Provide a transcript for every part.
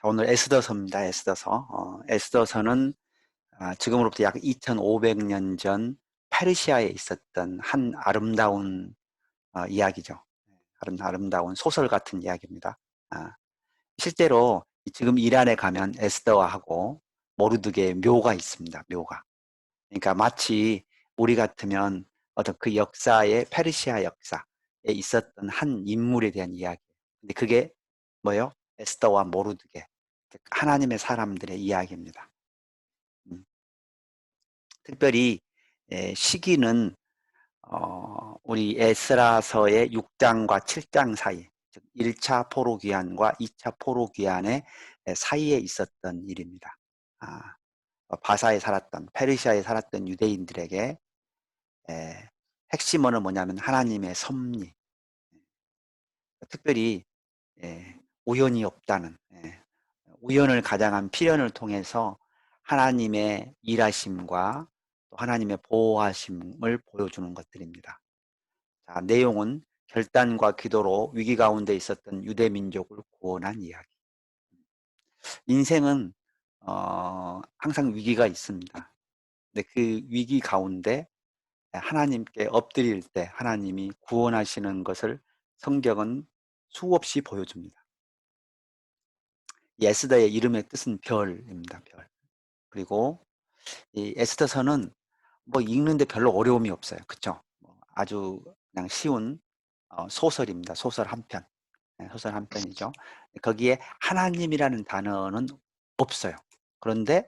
자, 오늘 에스더서입니다. 에스더서. 에스더서는 지금으로부터 약 2500년 전 페르시아에 있었던 한 아름다운 이야기죠. 아름다운 소설 같은 이야기입니다. 아, 실제로 지금 이란에 가면 에스더하고 모르드게의 묘가 있습니다. 묘가. 그러니까 마치 우리 같으면 어떤 그 역사의 페르시아 역사에 있었던 한 인물에 대한 이야기. 근데 그게 뭐요? 에스더와 모르드게. 하나님의 사람들의 이야기입니다. 음, 특별히 시기는 우리 에스라서의 6장과 7장 사이, 즉 1차 포로귀환과 2차 포로귀환의 사이에 있었던 일입니다. 아, 바사에 살았던 페르시아에 살았던 유대인들에게 핵심어는 뭐냐면 하나님의 섭리, 특별히 우연이 없다는, 우연을 가장한 필연을 통해서 하나님의 일하심과 또 하나님의 보호하심을 보여주는 것들입니다. 자, 내용은 결단과 기도로 위기 가운데 있었던 유대 민족을 구원한 이야기. 인생은 항상 위기가 있습니다. 근데 그 위기 가운데 하나님께 엎드릴 때 하나님이 구원하시는 것을 성경은 수없이 보여줍니다. 이 에스더의 이름의 뜻은 별입니다. 별. 그리고 이 에스더서는 뭐 읽는데 별로 어려움이 없어요. 그쵸? 아주 그냥 쉬운 소설입니다. 소설 한 편. 소설 한 편이죠. 거기에 하나님이라는 단어는 없어요. 그런데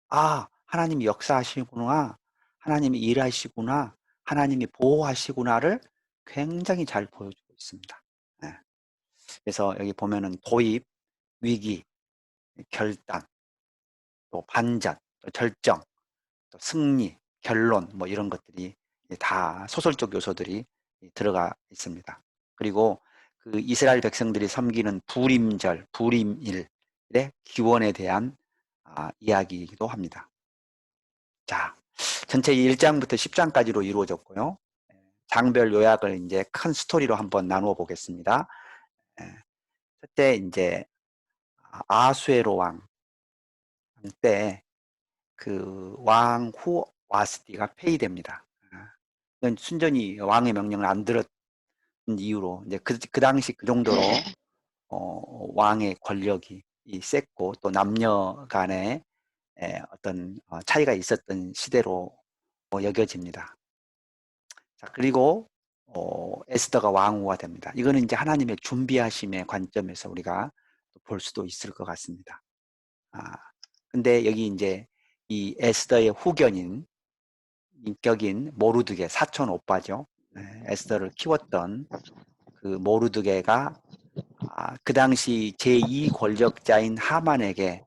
하나님이 역사하시구나. 하나님이 일하시구나. 하나님이 보호하시구나를 굉장히 잘 보여주고 있습니다. 예. 그래서 여기 보면은 도입, 위기, 결단, 또 반전, 또 절정, 또 승리, 결론 뭐 이런 것들이 다 소설적 요소들이 들어가 있습니다. 그리고 그 이스라엘 백성들이 섬기는 부림절, 부림일의 기원에 대한 이야기이기도 합니다. 자, 전체 1장부터 10장까지로 이루어졌고요. 장별 요약을 이제 큰 스토리로 한번 나누어 보겠습니다. 그때 이제 아수에로 왕 때 그 왕후 와스디가 폐위됩니다. 이건 순전히 왕의 명령을 안 들었던 이유로 이제 그 당시 그 정도로 왕의 권력이 셌고 또 남녀 간의 어떤 차이가 있었던 시대로 여겨집니다. 자, 그리고 에스더가 왕후가 됩니다. 이거는 이제 하나님의 준비하심의 관점에서 우리가 볼 수도 있을 것 같습니다. 근데 여기 이제 이 에스더의 후견인 인격인 모르드게 사촌 오빠죠. 에스더를 키웠던 그 모르드게가 그 당시 제2 권력자인 하만에게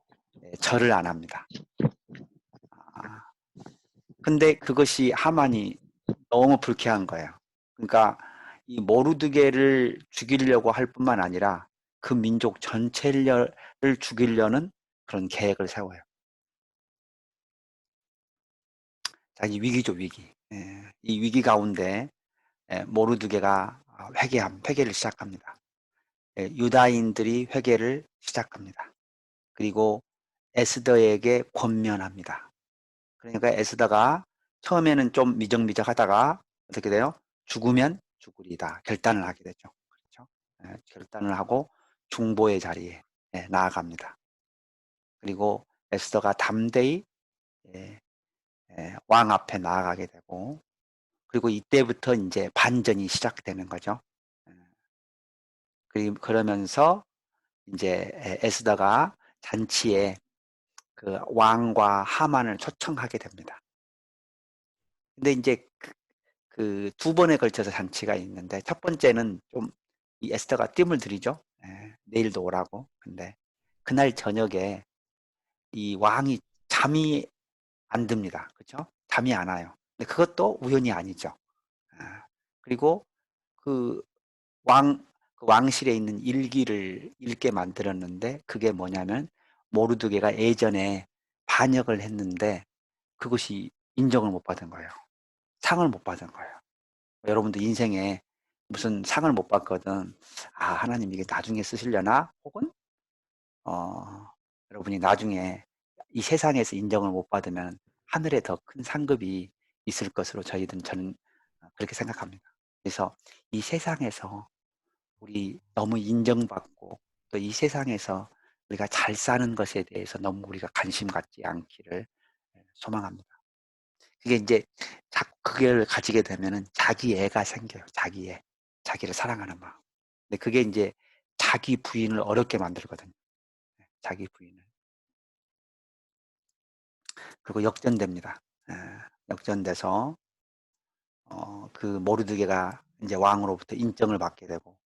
절을 안 합니다. 근데 그것이 하만이 너무 불쾌한 거예요. 그러니까 이 모르드게를 죽이려고 할 뿐만 아니라 그 민족 전체를 죽이려는 그런 계획을 세워요. 자, 이 위기죠, 위기. 이 위기 가운데 모르드게가 회개를 시작합니다. 유다인들이 회개를 시작합니다. 그리고 에스더에게 권면합니다. 그러니까 에스더가 처음에는 좀 미적미적하다가 어떻게 돼요? 죽으면 죽으리다 결단을 하게 되죠. 그렇죠? 결단을 하고 중보의 자리에 나아갑니다. 그리고 에스더가 담대히 왕 앞에 나아가게 되고, 그리고 이때부터 이제 반전이 시작되는 거죠. 그러면서 이제 에스더가 잔치에 그 왕과 하만을 초청하게 됩니다. 근데 이제 그 두 번에 걸쳐서 잔치가 있는데 첫 번째는 좀 이 에스더가 뜸을 들이죠. 내일도 오라고. 근데 그날 저녁에 이 왕이 잠이 안 듭니다. 그렇죠? 잠이 안 와요. 근데 그것도 우연이 아니죠. 그리고 그 그 왕실에 있는 일기를 읽게 만들었는데 그게 뭐냐면 모르드게가 예전에 반역을 했는데 그것이 인정을 못 받은 거예요. 상을 못 받은 거예요. 여러분도 인생에 무슨 상을 못 받거든. 하나님 이게 나중에 쓰시려나? 혹은 여러분이 나중에 이 세상에서 인정을 못 받으면 하늘에 더 큰 상급이 있을 것으로 저는 그렇게 생각합니다. 그래서 이 세상에서 우리 너무 인정받고 또 이 세상에서 우리가 잘 사는 것에 대해서 너무 우리가 관심 갖지 않기를 소망합니다. 그게 이제 그걸 가지게 되면은 자기애가 생겨요. 자기애. 자기를 사랑하는 마음. 근데 그게 이제 자기 부인을 어렵게 만들거든요. 자기 부인을. 그리고 역전됩니다. 예. 역전돼서 그 모르드게가 이제 왕으로부터 인정을 받게 되고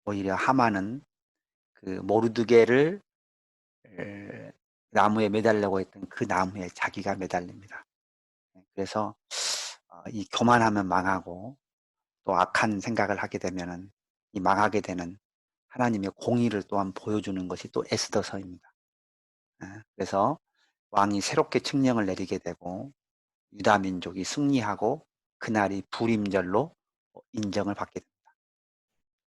오히려 하만은 그 모르드게를 나무에 매달려고 했던 그 나무에 자기가 매달립니다. 그래서 이 교만하면 망하고 또 악한 생각을 하게 되면은 이 망하게 되는 하나님의 공의를 또한 보여주는 것이 또 에스더서입니다. 그래서 왕이 새롭게 칙령을 내리게 되고 유다 민족이 승리하고 그날이 불임절로 인정을 받게 됩니다.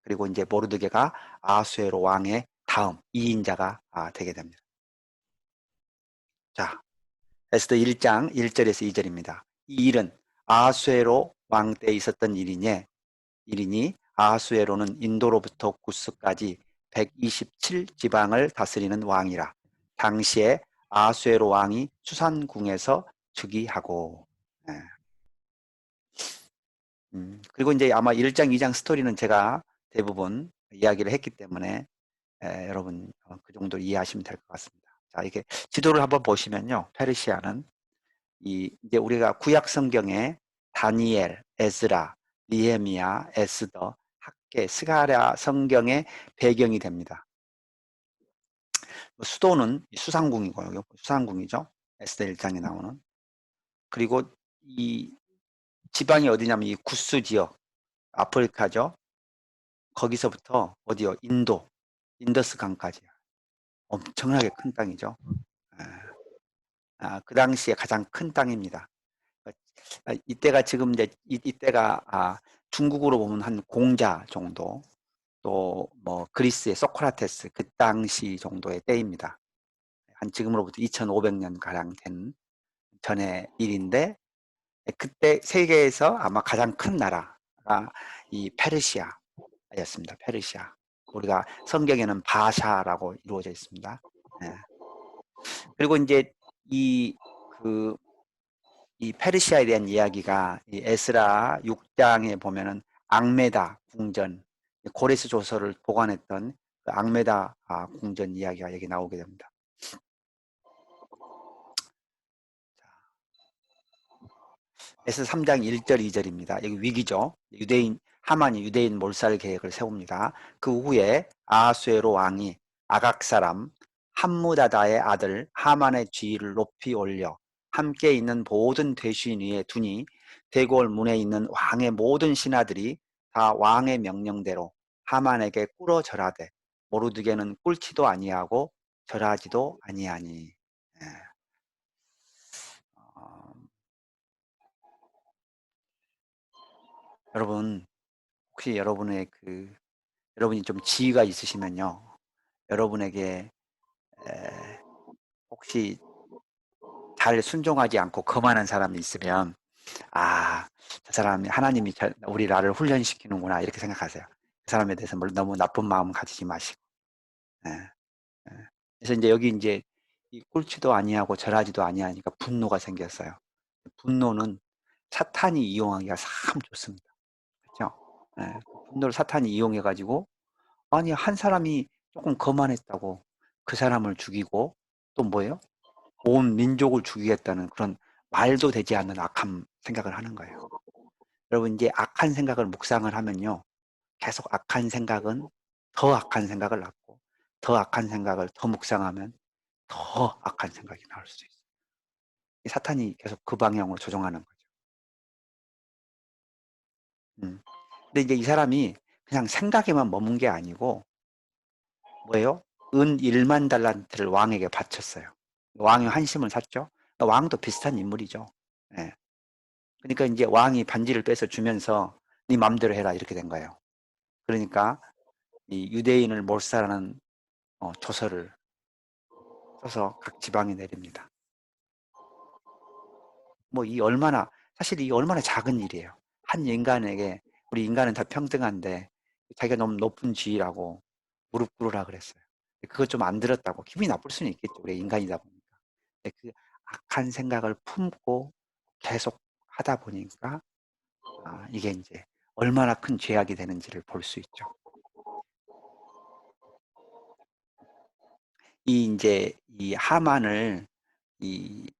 그리고 이제 모르드게가 아수에로 왕의 다음 2인자가 되게 됩니다. 자, 에스더 1장 1절에서 2절입니다. 이 일은 아수에로 왕 때 있었던 일이니 아수에로는 인도로부터 구스까지 127지방을 다스리는 왕이라. 당시에 아수에로 왕이 수산궁에서 즉위하고. 예. 그리고 이제 아마 1장, 2장 스토리는 제가 대부분 이야기를 했기 때문에 여러분 그 정도 이해하시면 될 것 같습니다. 자, 이게 지도를 한번 보시면요. 페르시아는 이제 우리가 구약 성경에 다니엘, 에스라, 니헤미야, 에스더, 학개, 스가랴 성경의 배경이 됩니다. 수도는 수상궁이고요. 수상궁이죠. 에스더 1장에 나오는. 그리고 이 지방이 어디냐면 이 구스 지역, 아프리카죠. 거기서부터 어디요? 인더스 강까지요. 엄청나게 큰 땅이죠. 그 당시에 가장 큰 땅입니다. 이때가 지금 이제 이때가 중국으로 보면 한 공자 정도, 또 뭐 그리스의 소크라테스 그 당시 정도의 때입니다. 한 지금으로부터 2,500년 가량 된 전의 일인데 그때 세계에서 아마 가장 큰 나라가 이 페르시아였습니다. 페르시아. 우리가 성경에는 바샤라고 이루어져 있습니다. 예. 그리고 이제 이 그 이 페르시아에 대한 이야기가 이 에스라 6장에 보면은 앙메다 궁전, 고레스 조서를 보관했던 그 앙메다 궁전 이야기가 여기 나오게 됩니다. 에스 3장 1절 2절입니다. 여기 위기죠. 하만이 유대인 몰살 계획을 세웁니다. 그 후에 아수에로 왕이 아각 사람 함무다다의 아들 하만의 지위를 높이 올려 함께 있는 모든 대신 위에 두니 대궐 문에 있는 왕의 모든 신하들이 다 왕의 명령대로 하만에게 꿇어 절하되 모르드게는 꿇지도 아니하고 절하지도 아니하니. 예. 어, 여러분 혹시 여러분이 좀 지위가 있으시면요, 여러분에게 혹시 잘 순종하지 않고 거만한 사람이 있으면 저 사람이 하나님이 우리 나를 훈련시키는구나 이렇게 생각하세요. 그 사람에 대해서 너무 나쁜 마음 가지지 마시고. 예, 예. 그래서 이제 여기 이제 이 꿇지도 아니하고 절하지도 아니하니까 분노가 생겼어요. 분노는 사탄이 이용하기가 참 좋습니다. 그렇죠? 예, 분노를 사탄이 이용해 가지고 아니 한 사람이 조금 거만했다고 그 사람을 죽이고 또 뭐예요? 온 민족을 죽이겠다는 그런 말도 되지 않는 악한 생각을 하는 거예요. 여러분 이제 악한 생각을 묵상을 하면요. 계속 악한 생각은 더 악한 생각을 낳고 더 악한 생각을 더 묵상하면 더 악한 생각이 나올 수 있어요. 사탄이 계속 그 방향으로 조종하는 거죠. 음. 근데 이제 이 사람이 그냥 생각에만 머문 게 아니고 뭐예요? 은 1만 달란트를 왕에게 바쳤어요. 왕의 환심을 샀죠. 왕도 비슷한 인물이죠. 예. 그러니까 이제 왕이 반지를 빼서 주면서 네 맘대로 해라 이렇게 된 거예요. 그러니까 이 유대인을 몰살하는 조서를 떠서 각 지방에 내립니다. 뭐 이 얼마나 사실 이 얼마나 작은 일이에요. 한 인간에게 우리 인간은 다 평등한데 자기가 너무 높은 지위라고 무릎 꿇으라 그랬어요. 그거 좀 안 들었다고 기분이 나쁠 수는 있겠죠. 우리 인간이다 보니까. 근데 그 악한 생각을 품고 계속 하다 보니까 이게 이제 얼마나 큰 죄악이 되는지를 볼 수 있죠. 이 하만을 이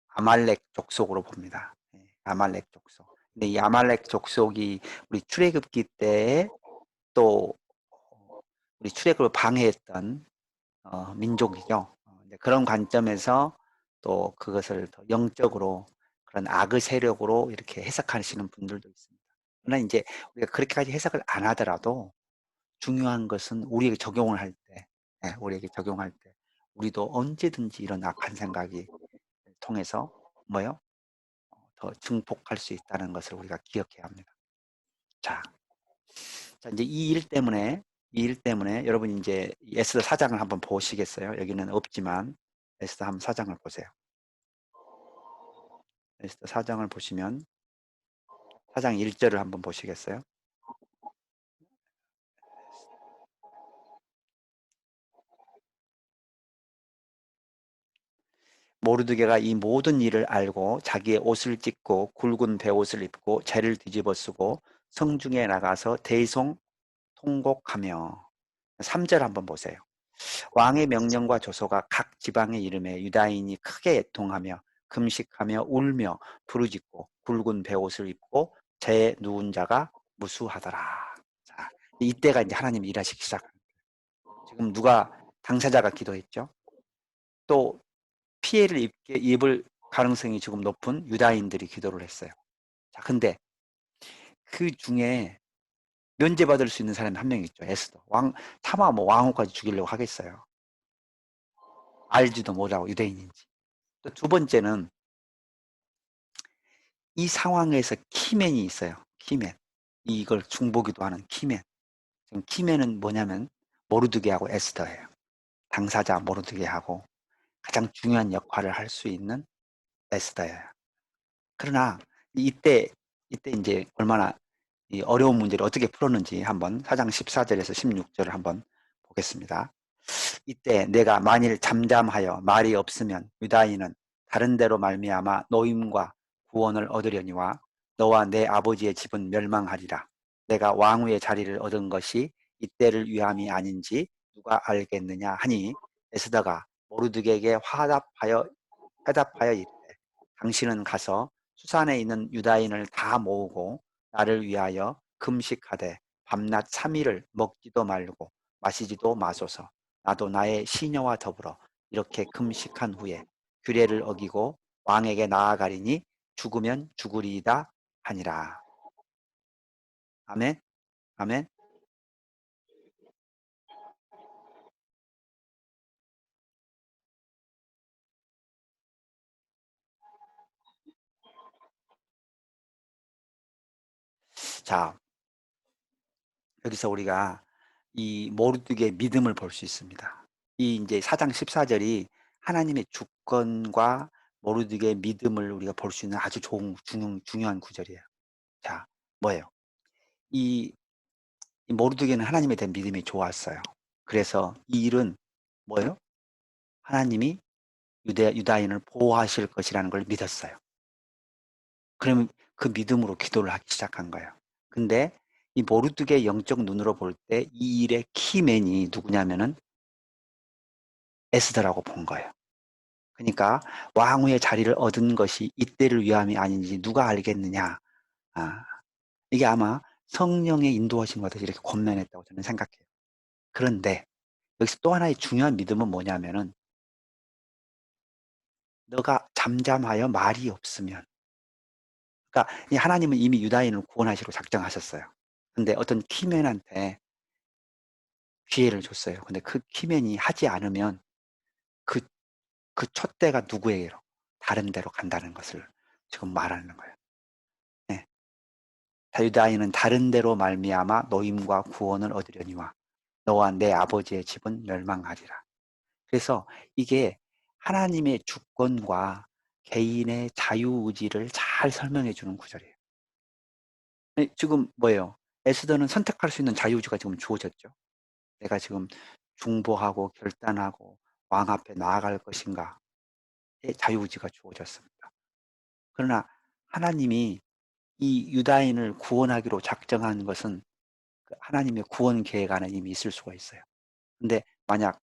아말렉 족속으로 봅니다. 아말렉 족속. 근데 이 아말렉 족속이 우리 출애굽기 때에 또 우리 출애굽을 방해했던 민족이죠. 그런 관점에서 또 그것을 더 영적으로 그런 악의 세력으로 이렇게 해석하시는 분들도 있습니다. 그러나 이제 우리가 그렇게까지 해석을 안 하더라도 중요한 것은 우리에게 적용을 할 때, 우리에게 적용할 때 우리도 언제든지 이런 악한 생각이 통해서 뭐요? 더 증폭할 수 있다는 것을 우리가 기억해야 합니다. 자, 이제 이 일 때문에 여러분 이제 에스더 4장을 한번 보시겠어요? 여기는 없지만 에스더 한번 4장을 보세요. 에스더 4장을 보시면 4장 1절을 한번 보시겠어요? 모르드게가 이 모든 일을 알고 자기의 옷을 찢고 굵은 베옷을 입고 재를 뒤집어 쓰고 성중에 나가서 대성 통곡하며 3절 한번 보세요. 왕의 명령과 조서가 각 지방에 이름에 유다인이 크게 애통하며 금식하며 울며 부르짖고 굵은 베옷을 입고 재에 누운 자가 무수하더라. 자, 이때가 이제 하나님이 일하시기 시작합니다. 지금 누가 당사자가 기도했죠? 또 피해를 입을 가능성이 지금 높은 유다인들이 기도를 했어요. 자, 근데 그 중에 면제받을 수 있는 사람이 한 명 있죠. 에스더. 타마 뭐 왕후까지 죽이려고 하겠어요. 알지도 못하고 유대인인지. 또 두 번째는 이 상황에서 키맨이 있어요. 키맨. 이걸 중보기도 하는 키맨. 지금 키맨은 뭐냐면 모르드게하고 에스더예요. 당사자 모르드게하고 가장 중요한 역할을 할 수 있는 에스더예요. 그러나 이때 이제 얼마나 이 어려운 문제를 어떻게 풀었는지 한번 4장 14절에서 16절을 한번 보겠습니다. 이때 내가 만일 잠잠하여 말이 없으면 유다인은 다른 데로 말미암아 노임과 구원을 얻으려니와 너와 내 아버지의 집은 멸망하리라. 내가 왕후의 자리를 얻은 것이 이때를 위함이 아닌지 누가 알겠느냐 하니 에스더가 모르드게에게 화답하여 이르되 당신은 가서 수산에 있는 유다인을 다 모으고 나를 위하여 금식하되 밤낮 3일을 먹지도 말고 마시지도 마소서. 나도 나의 시녀와 더불어 이렇게 금식한 후에 규례를 어기고 왕에게 나아가리니 죽으면 죽으리이다 하니라. 아멘. 아멘. 자, 여기서 우리가 이 모르드게의 믿음을 볼 수 있습니다. 이 이제 4장 14절이 하나님의 주권과 모르드게의 믿음을 우리가 볼 수 있는 아주 중요한 구절이에요. 자, 뭐예요? 이, 이 모르드게는 하나님에 대한 믿음이 좋았어요. 그래서 이 일은 뭐예요? 하나님이 유다인을 보호하실 것이라는 걸 믿었어요. 그러면 그 믿음으로 기도를 하기 시작한 거예요. 근데 이 모르드게의 영적 눈으로 볼 때 이 일의 키맨이 누구냐면은 에스더라고 본 거예요. 그러니까 왕후의 자리를 얻은 것이 이때를 위함이 아닌지 누가 알겠느냐. 아, 이게 아마 성령의 인도하신 것같아서 이렇게 권면했다고 저는 생각해요. 그런데 여기서 또 하나의 중요한 믿음은 뭐냐면은 너가 잠잠하여 말이 없으면 그러니까 이 하나님은 이미 유다인을 구원하시려고 작정하셨어요. 근데 어떤 키맨한테 기회를 줬어요. 근데 그 키맨이 하지 않으면 그, 그 촛대가 누구에게로? 다른 데로 간다는 것을 지금 말하는 거예요. 네. 유다인은 다른 데로 말미암아 노임과 구원을 얻으려니와 너와 내 아버지의 집은 멸망하리라. 그래서 이게 하나님의 주권과 개인의 자유의지를 잘 설명해 주는 구절이에요. 지금 뭐예요? 에스더는 선택할 수 있는 자유의지가 지금 주어졌죠. 내가 지금 중보하고 결단하고 왕 앞에 나아갈 것인가의 자유의지가 주어졌습니다. 그러나 하나님이 이 유다인을 구원하기로 작정한 것은 그 하나님의 구원 계획 안에 이미 있을 수가 있어요. 근데 만약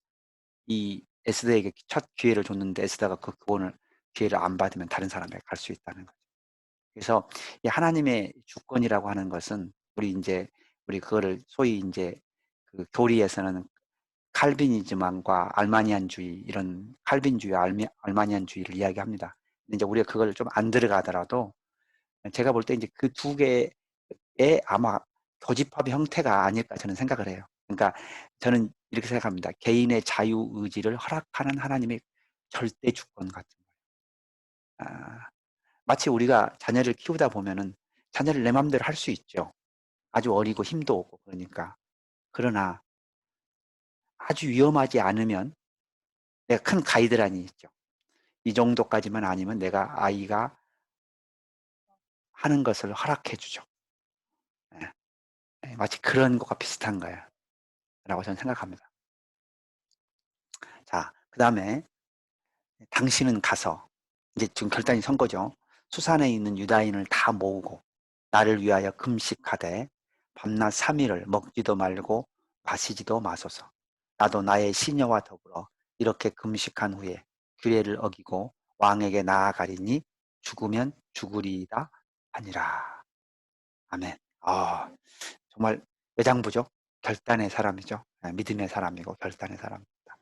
이 에스더에게 첫 기회를 줬는데 에스더가 그 구원을 기회를 안 받으면 다른 사람에게 갈 수 있다는 거죠. 그래서 이 하나님의 주권이라고 하는 것은 우리 그거를 소위 인제 그 교리에서는 칼비니즘과 알마니안주의 이런 칼빈주의와 알마니안주의를 이야기합니다. 근데 이제 우리가 그걸 좀 안 들어가더라도 제가 볼 때 이제 그 두 개의 아마 교집합의 형태가 아닐까 저는 생각을 해요. 그러니까 저는 이렇게 생각합니다. 개인의 자유의지를 허락하는 하나님의 절대 주권 같은 거예요. 마치 우리가 자녀를 키우다 보면은 자녀를 내 맘대로 할 수 있죠. 아주 어리고 힘도 없고 그러니까. 그러나 아주 위험하지 않으면 내가 큰 가이드라인이 있죠. 이 정도까지만 아니면 내가 아이가 하는 것을 허락해 주죠. 예. 예, 마치 그런 것과 비슷한 거예요 라고 저는 생각합니다. 자, 그다음에 당신은 가서 이제 지금 결단이 선 거죠. 수산에 있는 유다인을 다 모으고 나를 위하여 금식하되 밤낮 3일을 먹지도 말고 마시지도 마소서. 나도 나의 시녀와 더불어 이렇게 금식한 후에 규례를 어기고 왕에게 나아가리니 죽으면 죽으리이다 하니라. 아멘. 정말 여장부죠. 결단의 사람이죠. 믿음의 사람이고 결단의 사람입니다.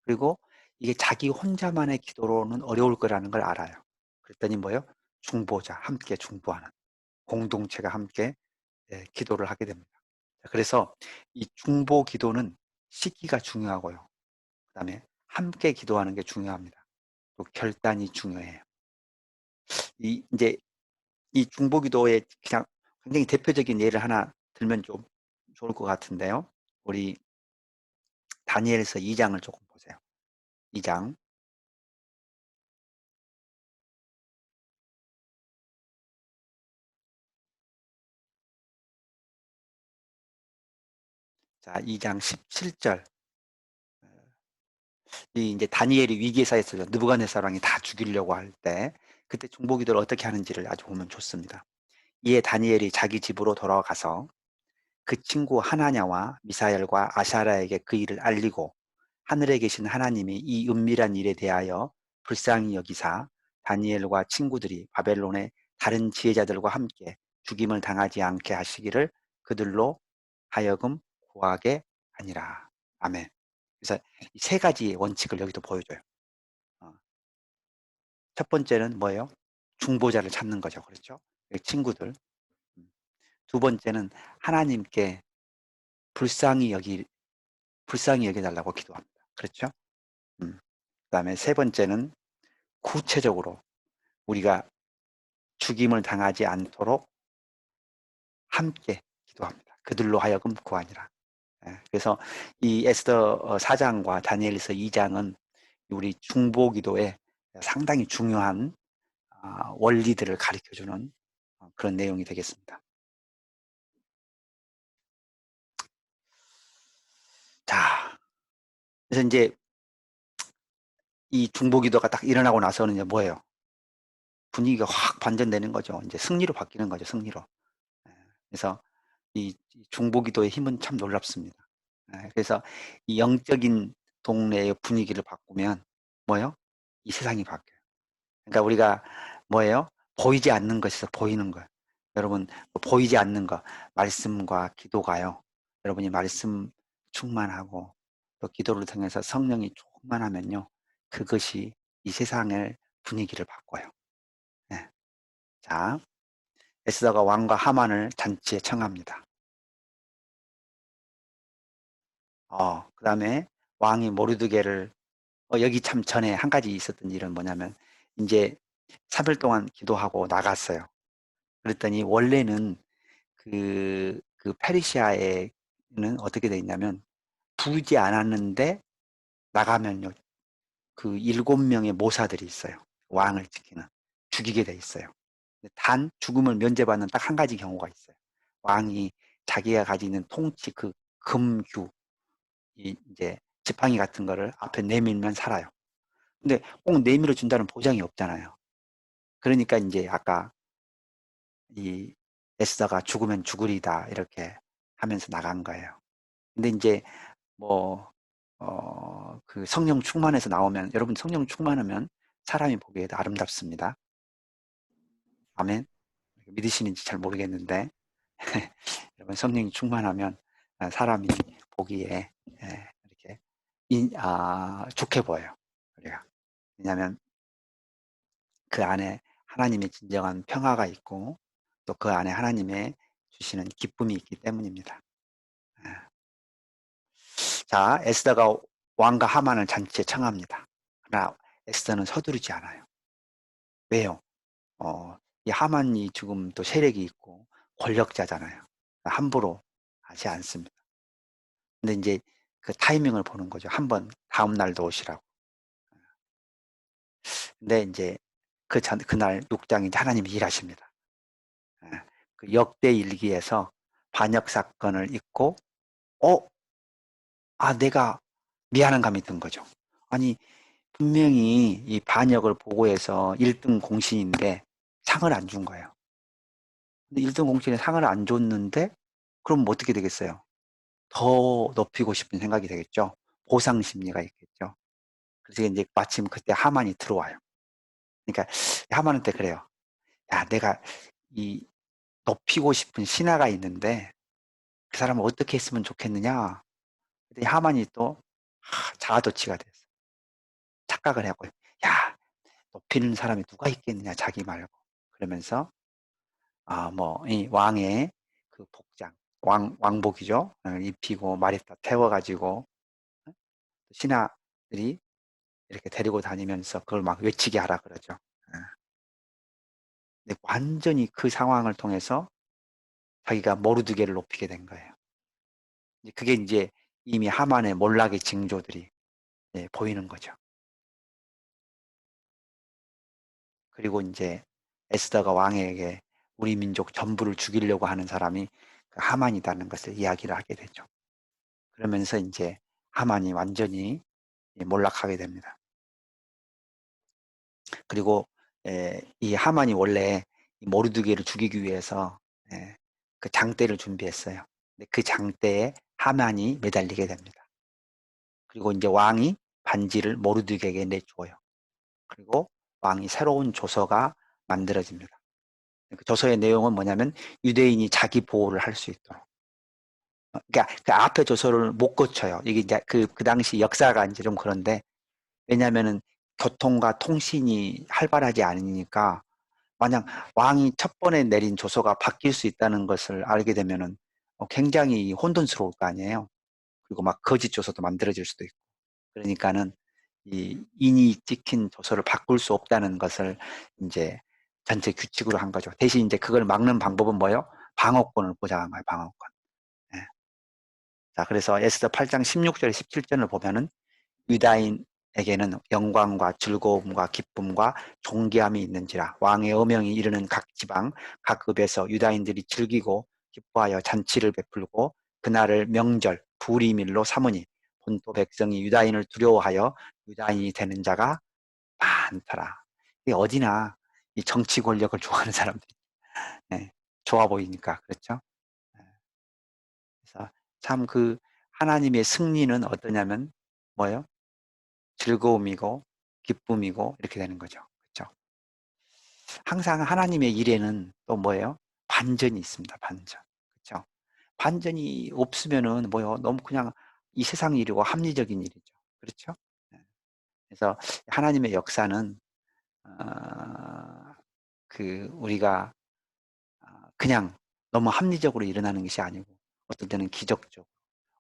그리고 이게 자기 혼자만의 기도로는 어려울 거라는 걸 알아요. 그랬더니 뭐예요? 중보자, 함께 중보하는 공동체가 함께 기도를 하게 됩니다. 그래서 이 중보 기도는 시기가 중요하고요. 그다음에 함께 기도하는 게 중요합니다. 또 결단이 중요해요. 이제 이 중보 기도의 그냥 굉장히 대표적인 예를 하나 들면 좀 좋을 것 같은데요. 우리 다니엘서 2장을 조금 보세요. 2장. 자, 2장 17절. 이 이제 다니엘이 위기에 처했어요. 느부갓네살 왕이 다 죽이려고 할 때 그때 중보 기도를 어떻게 하는지를 아주 보면 좋습니다. 이에 다니엘이 자기 집으로 돌아가서 그 친구 하나냐와 미사엘과 아샤라에게 그 일을 알리고 하늘에 계신 하나님이 이 은밀한 일에 대하여 불쌍히 여기사 다니엘과 친구들이 바벨론의 다른 지혜자들과 함께 죽임을 당하지 않게 하시기를 그들로 하여금 구하게 하니라. 아멘. 그래서 이 세 가지의 원칙을 여기도 보여줘요. 어, 첫 번째는 뭐예요? 중보자를 찾는 거죠. 그렇죠? 친구들. 음. 두 번째는 하나님께 불쌍히 여기 불쌍히 여겨달라고 기도합니다. 그렇죠? 그다음에 세 번째는 구체적으로 우리가 죽임을 당하지 않도록 함께 기도합니다. 그들로 하여금 구하니라. 그래서 이 에스더 4장과 다니엘서 2장은 우리 중보 기도에 상당히 중요한 원리들을 가르쳐 주는 그런 내용이 되겠습니다. 자, 그래서 이제 이 중보 기도가 딱 일어나고 나서는 이제 뭐예요? 분위기가 확 반전되는 거죠. 이제 승리로 바뀌는 거죠, 승리로. 예. 그래서 이 중보 기도의 힘은 참 놀랍습니다. 그래서 이 영적인 동네의 분위기를 바꾸면 뭐예요? 이 세상이 바뀌어요. 그러니까 우리가 뭐예요? 보이지 않는 것에서 보이는 것. 여러분, 보이지 않는 것, 말씀과 기도가요. 여러분이 말씀 충만하고 또 기도를 통해서 성령이 충만하면요. 그것이 이 세상의 분위기를 바꿔요. 예. 자, 에스더가 왕과 하만을 잔치에 청합니다. 그다음에 왕이 모르드게를 여기 참 전에 한 가지 있었던 일은 뭐냐면 인제 3일 동안 기도하고 나갔어요. 그랬더니 원래는 페르시아에는 어떻게 돼 있냐면 부이지 않았는데 나가면요, 그 7명의 모사들이 있어요. 왕을 지키는. 죽이게 돼 있어요. 단 죽음을 면제받는 딱 한 가지 경우가 있어요. 왕이 자기가 가지는 통치 그 금규, 이제 지팡이 같은 거를 앞에 내밀면 살아요. 근데 꼭 내밀어 준다는 보장이 없잖아요. 그러니까 이제 아까 이 에스더가 죽으면 죽으리다 이렇게 하면서 나간 거예요. 근데 이제 뭐 그 성령 충만해서 나오면, 여러분 성령 충만하면 사람이 보기에도 아름답습니다. 아멘. 믿으시는지 잘 모르겠는데 여러분 성령이 충만하면 사람이 보기에 이렇게 좋게 보여요. 우리가. 왜냐하면 그 안에 하나님의 진정한 평화가 있고 또 그 안에 하나님의 주시는 기쁨이 있기 때문입니다. 예. 자, 에스더가 왕과 하만을 잔치에 청합니다. 그러나 에스더는 서두르지 않아요. 왜요? 이 하만이 지금 또 세력이 있고 권력자잖아요. 함부로 하지 않습니다. 근데 이제 그 타이밍을 보는 거죠. 한번 다음 날도 오시라고. 근데 이제 그날 6장에 이제 하나님이 일하십니다. 예. 그 역대 일기에서 반역 사건을 읽고, 어, 내가 미안한 감이 든 거죠. 아니, 분명히 이 반역을 보고해서 1등 공신인데 상을 안 준 거예요. 근데 1등 공신에 상을 안 줬는데, 그럼 뭐 어떻게 되겠어요? 더 높이고 싶은 생각이 되겠죠. 보상 심리가 있겠죠. 그래서 이제 마침 그때 하만이 들어와요. 그러니까 하만한테 그래요. 야, 내가 이 높이고 싶은 신하가 있는데 그 사람을 어떻게 했으면 좋겠느냐. 근데 하만이 또 자아도취가 됐어. 착각을 하고, 야, 높이는 사람이 누가 있겠느냐, 자기 말고. 그러면서 이 왕의 그 복장, 왕복이죠. 입히고 말에다 태워가지고 신하들이 이렇게 데리고 다니면서 그걸 막 외치게 하라 그러죠. 예. 근데 완전히 그 상황을 통해서 자기가 모르드게를 높이게 된 거예요. 그게 이제 이미 하만의 몰락의 징조들이 보이는 거죠. 그리고 이제 에스더가 왕에게 우리 민족 전부를 죽이려고 하는 사람이 그 하만이라는 것을 이야기를 하게 되죠. 그러면서 이제 하만이 완전히 몰락하게 됩니다. 그리고 이 하만이 원래 모르드게를 죽이기 위해서 그 장대를 준비했어요. 근데 그 장대에 하만이 매달리게 됩니다. 그리고 이제 왕이 반지를 모르드게에게 내주어요. 그리고 왕이 새로운 조서가 만들어집니다. 그 조서의 내용은 뭐냐면 유대인이 자기 보호를 할 수 있도록. 그러니까 그 앞에 조서를 못 고쳐요. 이게 이제 그 당시 역사가 이제 좀 그런데, 왜냐하면은 교통과 통신이 활발하지 않으니까 만약 왕이 첫 번에 내린 조서가 바뀔 수 있다는 것을 알게 되면은 굉장히 혼돈스러울 거 아니에요. 그리고 막 거짓 조서도 만들어질 수도 있고. 그러니까는 이 인이 찍힌 조서를 바꿀 수 없다는 것을 이제 전체 규칙으로 한 거죠. 대신 이제 그걸 막는 방법은 뭐예요? 방어권을 보장한 거예요, 방어권. 예. 자, 그래서 에스더 8장 16절, 17절을 보면은 유다인에게는 영광과 즐거움과 기쁨과 존귀함이 있는지라 왕의 어명이 이르는 각 지방 각 읍에서 유다인들이 즐기고 기뻐하여 잔치를 베풀고 그날을 명절 부리밀로 삼으니 본토 백성이 유다인을 두려워하여 유다인이 되는 자가 많더라. 이게 어디나 이 정치 권력을 좋아하는 사람들이 좋아 보이니까 그렇죠. 그래서 참 그 하나님의 승리는 어떠냐면 뭐예요? 즐거움이고 기쁨이고 이렇게 되는 거죠. 그렇죠? 항상 하나님의 일에는 또 뭐예요? 반전이 있습니다. 반전. 그렇죠? 반전이 없으면은 뭐요? 너무 그냥 이 세상 일이고 합리적인 일이죠. 그렇죠? 네. 그래서 하나님의 역사는 어, 우리가 그냥 너무 합리적으로 일어나는 것이 아니고 어떨 때는 기적적,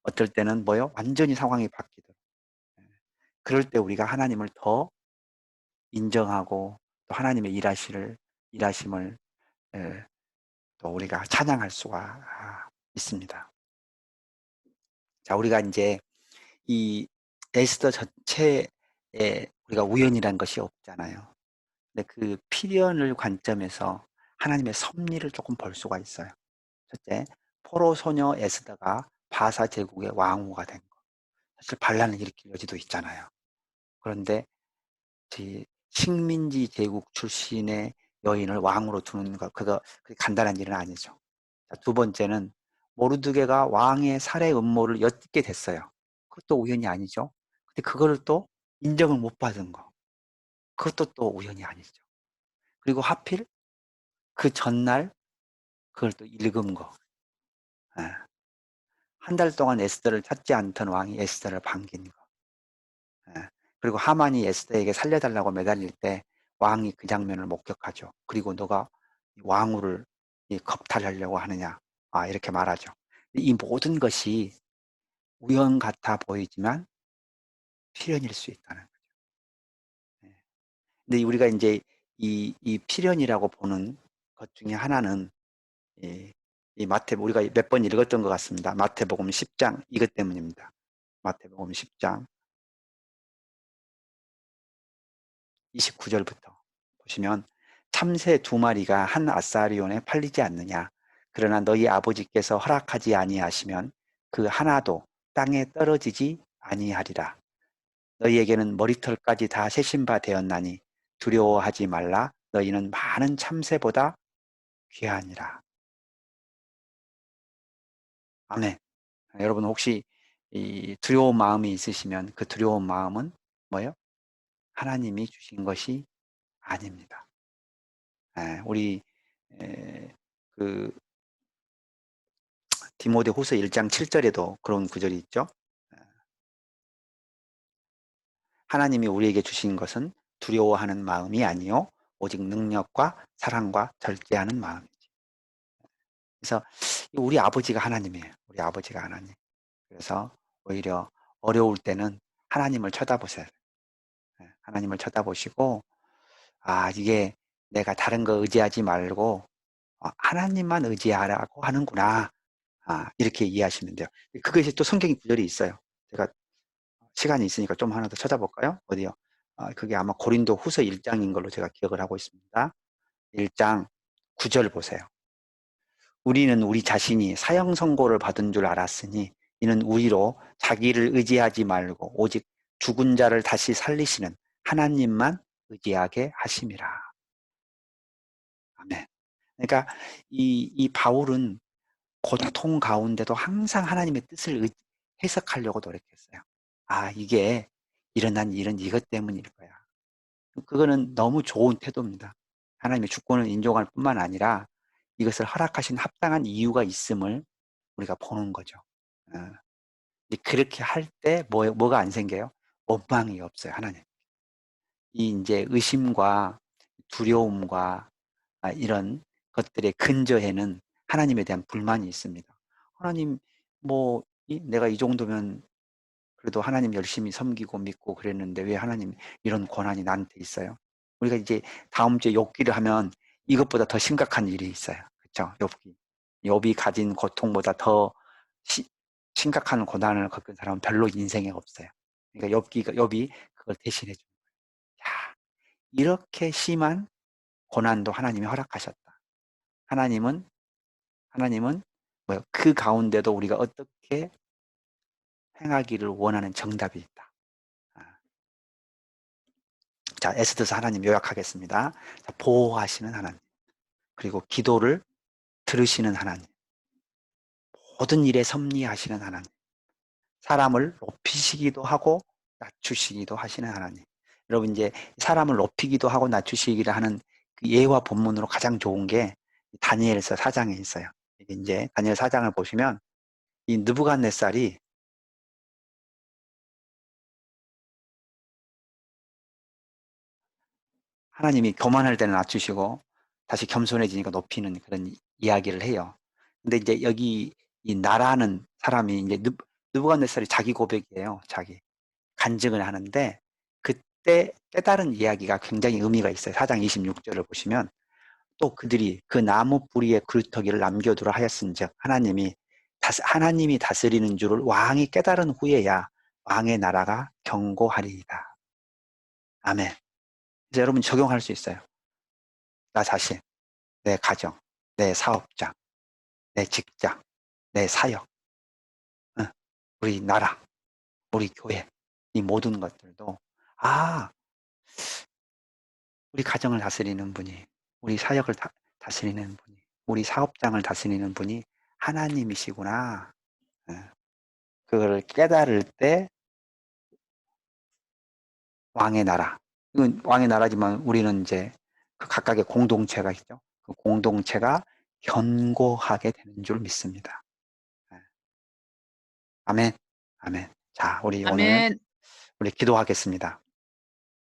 어떨 때는 뭐요? 완전히 상황이 바뀌도록. 예. 그럴 때 우리가 하나님을 더 인정하고 또 하나님의 일하심을 또 우리가 찬양할 수가 있습니다. 자, 우리가 이제 이 에스더 전체에 우리가 우연이란 것이 없잖아요. 근데 그 필연을 관점에서 하나님의 섭리를 조금 볼 수가 있어요. 첫째, 포로 소녀 에스더가 바사 제국의 왕후가 된 거. 사실 반란을 일으킬 여지도 있잖아요. 그런데 식민지 제국 출신의 여인을 왕으로 두는 것, 그거 그게 간단한 일은 아니죠. 자, 두 번째는 모르드게가 왕의 살해 음모를 엿듣게 됐어요. 그것도 우연이 아니죠. 근데 그거를 또 인정을 못 받은 거. 그것도 또 우연이 아니죠. 그리고 하필 그 전날 그걸 또 읽은 거. 예. 한 달 동안 에스더를 찾지 않던 왕이 에스더를 반긴 거. 예. 그리고 하만이 에스더에게 살려달라고 매달릴 때 왕이 그 장면을 목격하죠. 그리고 너가 왕후를 겁탈하려고 하느냐. 이렇게 말하죠. 이 모든 것이 우연 같아 보이지만 필연일 수 있다는 거죠. 예. 근데 우리가 이제 이 필연이라고 보는 것 중에 하나는 이 우리가 몇 번 읽었던 것 같습니다. 마태복음 10장 이것 때문입니다. 마태복음 10장 29절부터 보시면 참새 두 마리가 한 아사리온에 팔리지 않느냐. 그러나 너희 아버지께서 허락하지 아니하시면 그 하나도 땅에 떨어지지 아니하리라. 너희에게는 머리털까지 다 세신 바 되었나니 두려워하지 말라. 너희는 많은 참새보다 귀하니라. 아멘. 여러분 혹시 이 두려운 마음이 있으시면 그 두려운 마음은 뭐예요? 하나님이 주신 것이 아닙니다. 우리 그 디모데후서 1장 7절에도 그런 구절이 있죠. 하나님이 우리에게 주신 것은 두려워하는 마음이 아니요 오직 능력과 사랑과 절제하는 마음이지. 그래서 우리 아버지가 하나님이에요. 우리 아버지가 하나님. 그래서 오히려 어려울 때는 하나님을 쳐다보세요. 하나님을 쳐다보시고 이게 내가 다른 거 의지하지 말고 하나님만 의지하라고 하는구나. 이렇게 이해하시면 돼요. 그것이 또 성경 구절이 있어요. 제가 시간이 있으니까 좀 하나 더 찾아볼까요? 어디요? 그게 아마 고린도 후서 1장인 걸로 제가 기억을 하고 있습니다. 1장 9절 보세요. 우리는 우리 자신이 사형 선고를 받은 줄 알았으니 이는 우리로 자기를 의지하지 말고 오직 죽은 자를 다시 살리시는 하나님만 의지하게 하심이라. 아멘. 그러니까 이 바울은 고통 가운데도 항상 하나님의 뜻을 해석하려고 노력했어요. 이게 일어난 일은 이것 때문일 거야. 그거는 너무 좋은 태도입니다. 하나님의 주권을 인정할 뿐만 아니라 이것을 허락하신 합당한 이유가 있음을 우리가 보는 거죠. 어, 그렇게 할 때 뭐가 안 생겨요? 원망이 없어요, 하나님. 이 이제 의심과 두려움과 이런 것들의 근저에는 하나님에 대한 불만이 있습니다. 하나님, 내가 이 정도면 그래도 하나님 열심히 섬기고 믿고 그랬는데 왜 하나님 이런 권한이 나한테 있어요? 우리가 이제 다음 주에 욥기를 하면 이것보다 더 심각한 일이 있어요. 그렇죠? 욥기. 욥이 가진 고통보다 더 심각한 고난을 겪은 사람은 별로 인생에 없어요. 그러니까 욥이 그걸 대신해 준 거예요. 야, 이렇게 심한 고난도 하나님이 허락하셨다. 하나님은 그 가운데도 우리가 어떻게 행하기를 원하는 정답이 있다. 자, 에스더서 하나님 요약하겠습니다. 자, 보호하시는 하나님, 그리고 기도를 들으시는 하나님, 모든 일에 섭리하시는 하나님, 사람을 높이시기도 하고 낮추시기도 하시는 하나님. 여러분 이제 사람을 높이기도 하고 낮추시기도 하는 그 예와 본문으로 가장 좋은 게 다니엘서 4장에 있어요. 이제 다니엘 4장을 보시면 이 느부갓네살이 하나님이 교만할 때는 낮추시고 다시 겸손해지니까 높이는 그런 이야기를 해요. 근데 이제 여기 이 나라는 사람이 이제 느부갓네살이 자기 고백이에요. 자기 간증을 하는데 그때 깨달은 이야기가 굉장히 의미가 있어요. 4장 26절을 보시면 또 그들이 그 나무 뿌리에 굴터기를 남겨두라 하였은즉 하나님이 다스리는 줄을 왕이 깨달은 후에야 왕의 나라가 견고하리이다. 아멘. 이제 여러분 적용할 수 있어요. 나 자신, 내 가정, 내 사업장, 내 직장, 내 사역, 응, 우리 나라, 우리 교회, 이 모든 것들도 아, 우리 가정을 다스리는 분이, 우리 사역을 다스리는 분이, 우리 사업장을 다스리는 분이 하나님이시구나. 응, 그거를 깨달을 때 왕의 나라. 이건 왕의 나라지만 우리는 이제 그 각각의 공동체가 있죠. 그 공동체가 견고하게 되는 줄 믿습니다. 예. 아멘. 아멘. 자, 우리 오늘 아멘. 우리 기도하겠습니다.